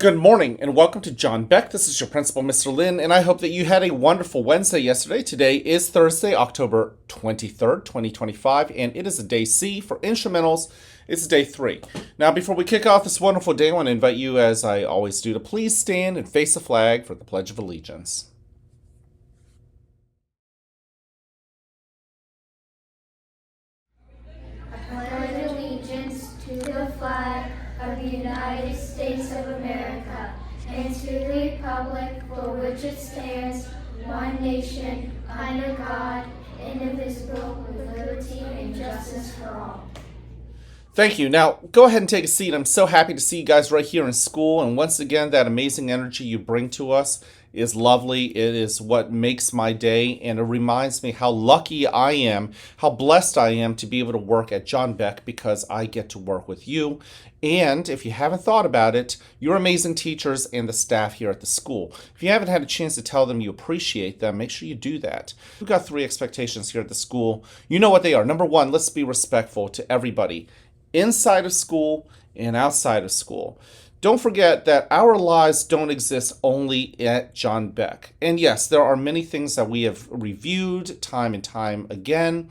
Good morning and welcome to John Beck. This is your principal, Mr. Lin, and I hope that you had a wonderful Wednesday yesterday. Today is Thursday, October 23rd, 2025, and it is a day C for instrumentals. It's day 3. Now, before we kick off this wonderful day, I want to invite you, as I always do, to please stand and face the flag for the Pledge of Allegiance. I pledge allegiance to the flag of the United States of America and to the republic for which it stands, one nation, under God, indivisible, with liberty and justice for all. Thank you. Now, go ahead and take a seat. I'm so happy to see you guys right here in school. And once again, that amazing energy you bring to us is lovely. It is what makes my day. And it reminds me how lucky I am, how blessed I am to be able to work at John Beck because I get to work with you. And if you haven't thought about it, your amazing teachers and the staff here at the school. If you haven't had a chance to tell them you appreciate them, make sure you do that. We've got 3 expectations here at the school. You know what they are. Number 1, let's be respectful to everybody inside of school and outside of school. Don't forget that our lives don't exist only at John Beck. And yes, there are many things that we have reviewed time and time again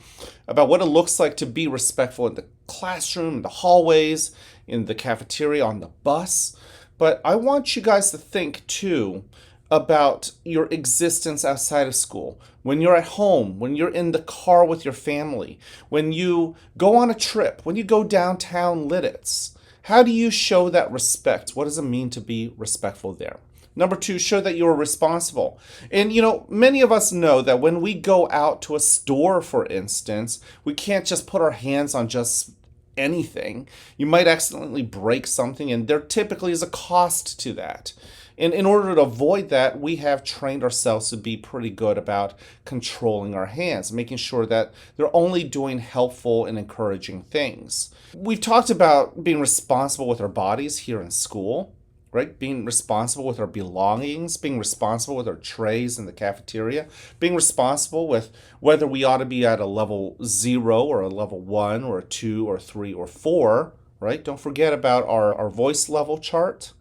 about what it looks like to be respectful in the classroom, in the hallways, in the cafeteria, on the bus. But I want you guys to think too about your existence outside of school. When you're at home, when you're in the car with your family, when you go on a trip, when you go downtown Lidditz. How do you show that respect? What does it mean to be respectful there? Number 2, show that you're responsible. And many of us know that when we go out to a store, for instance, we can't just put our hands on just anything. You might accidentally break something, and there typically is a cost to that. And in order to avoid that, we have trained ourselves to be pretty good about controlling our hands, making sure that they're only doing helpful and encouraging things. We've talked about being responsible with our bodies here in school, right? Being responsible with our belongings, being responsible with our trays in the cafeteria, being responsible with whether we ought to be at a level 0 or a level 1 or a 2 or 3 or 4, right? Don't forget about our voice level chart.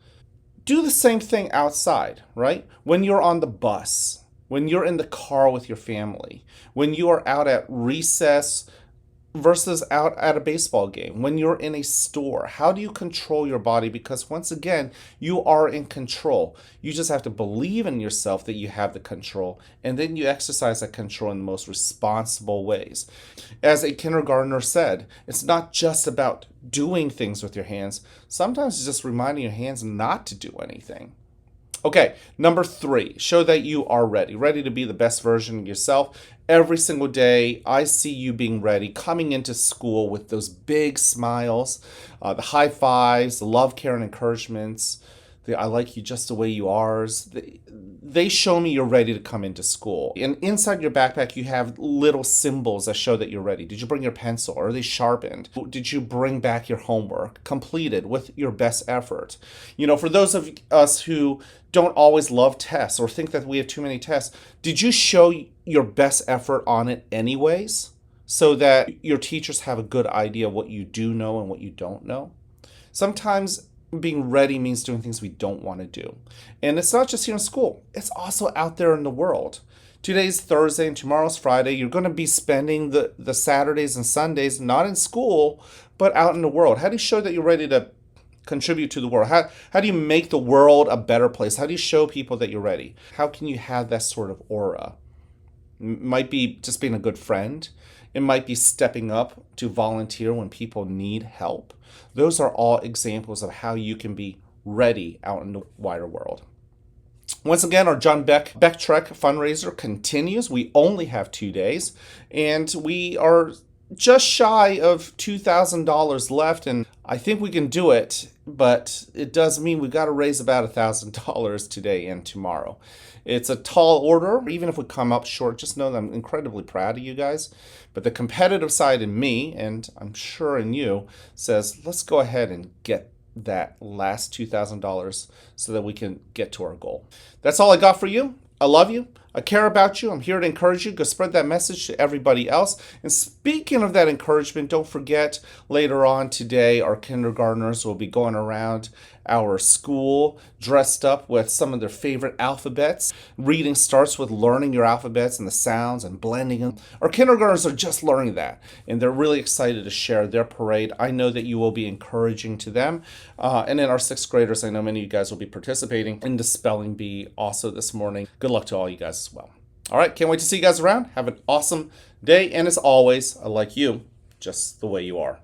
Do the same thing outside, right? When you're on the bus, when you're in the car with your family, when you are out at recess versus out at a baseball game, when you're in a store, how do you control your body? Because once again, you are in control. You just have to believe in yourself that you have the control, and then you exercise that control in the most responsible ways. As a kindergartner said, it's not just about doing things with your hands. Sometimes it's just reminding your hands not to do anything. Okay, number 3, show that you are ready to be the best version of yourself. Every single day, I see you being ready, coming into school with those big smiles, the high fives, the love, care, and encouragements, the I like you just the way you are. They show me you're ready to come into school. And inside your backpack, you have little symbols that show that you're ready. Did you bring your pencil? Are they sharpened? Did you bring back your homework completed with your best effort? For those of us who don't always love tests or think that we have too many tests, did you show your best effort on it anyways so that your teachers have a good idea of what you do know and what you don't know? Sometimes being ready means doing things we don't want to do. And it's not just here in school. It's also out there in the world. Today's Thursday and tomorrow's Friday. You're going to be spending the Saturdays and Sundays not in school, but out in the world. How do you show that you're ready to contribute to the world? How do you make the world a better place? How do you show people that you're ready? How can you have that sort of aura? It might be just being a good friend. It might be stepping up to volunteer when people need help. Those are all examples of how you can be ready out in the wider world. Once again, our John Beck Trek fundraiser continues. We only have 2 days, and we are just shy of $2,000 left, and I think we can do it, but it does mean we've got to raise about $1,000 today and tomorrow. It's a tall order. Even if we come up short, just know that I'm incredibly proud of you guys. But the competitive side in me, and I'm sure in you, says let's go ahead and get that last $2,000 so that we can get to our goal. That's all I got for you. I love you. I care about you. I'm here to encourage you. Go spread that message to everybody else. And speaking of that encouragement, don't forget later on today, our kindergartners will be going around our school, dressed up with some of their favorite alphabets. Reading starts with learning your alphabets and the sounds and blending them. Our kindergartners are just learning that, and they're really excited to share their parade. I know that you will be encouraging to them. And then our sixth graders, I know many of you guys will be participating in the spelling bee also this morning. Good luck to all you guys as well. All right, can't wait to see you guys around. Have an awesome day, and as always, I like you just the way you are.